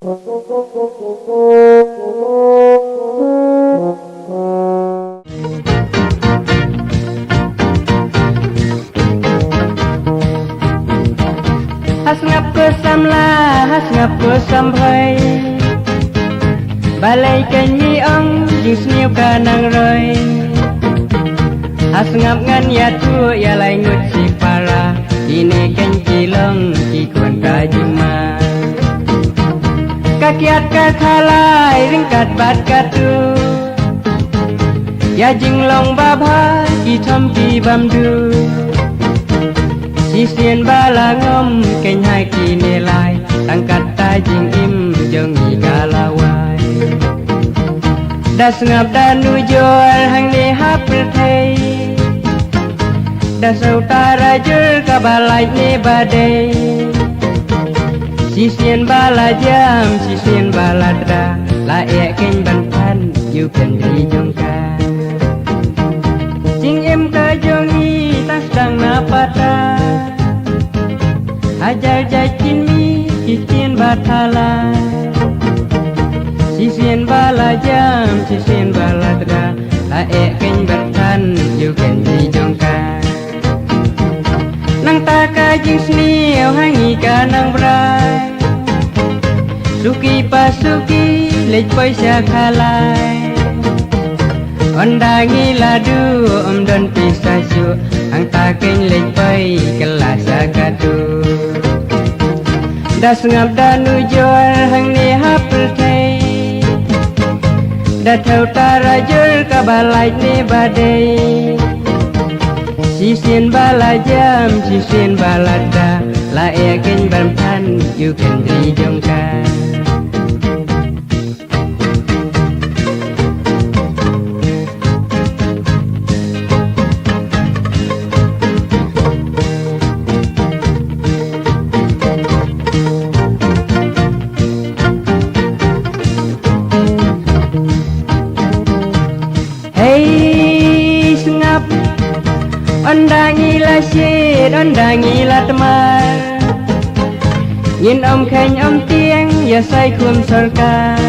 Hasngap ke samla, hasngap ke sampai balai kenyi ong jing sniu kanang roi. Hasngap ngan ya tu ya lai ngut si para ini ken cilong ki kun ka juma. Kakiat ka khalai ringkat bat katu ya jing long baba ki thom ki bamdu. Sisien bala ngom keng hai ki nelai tangkat ta jing im jong i galawai. Das ngap dan nujol hang ni hapel thei das utara jul ka balai ni badai. Sisien bala jam sisien bala dra la e keng ban pan yu ken ri jong ka. Jing im ka jong i tas dang na pata ajar jacin mi sisien batala. Sisien bala jam sisien bala dra la e keng ban pan yu ken ri jong ka. Nang ta ka jing sniu hangi ka nang brai suki pasuki lej paisa khalai. Ondangi ladu don pisah su ang ta keng lej pai kelas agadu. Das ngap dan ujol hang ni hapel thei da thau tara jul ka balai ni badai. Sisien bala jam sisien bala da la e keng ban pan yu ken ri jong ka. Hey sengap ondangi la shit ondangi la temar nhìn om khen om tiếng ya sai khum sarkar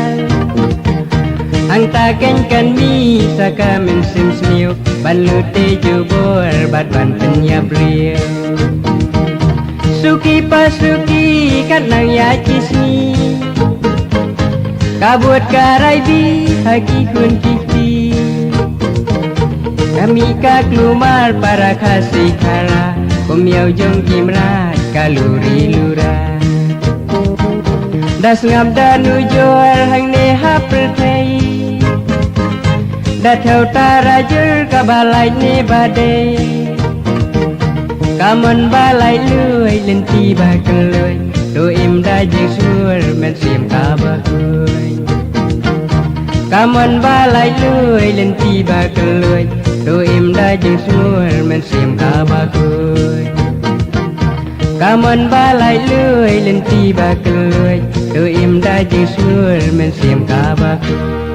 ang ta ken kan mi saka men sim sniu ban lu te ju bor bat ban penya brio suki pasuki kat nang ya cisni kabut karai bi haki kun kiki. Kami ka klumar para kasih kara kumiau jong kimrat kaluri lura. Das ngap dan ujol hang ni hapel thei da thau tara jul ka balai ni badai. Kamon balai lui lenti ba keloi do im da jing sur men sim ka ba kui. Kamon balai lui lenti ba keloi do im da jing sur men sim ka ba kui. Kamon balai lui lenti ba keloi do im da jing sur men sim ka ba kui.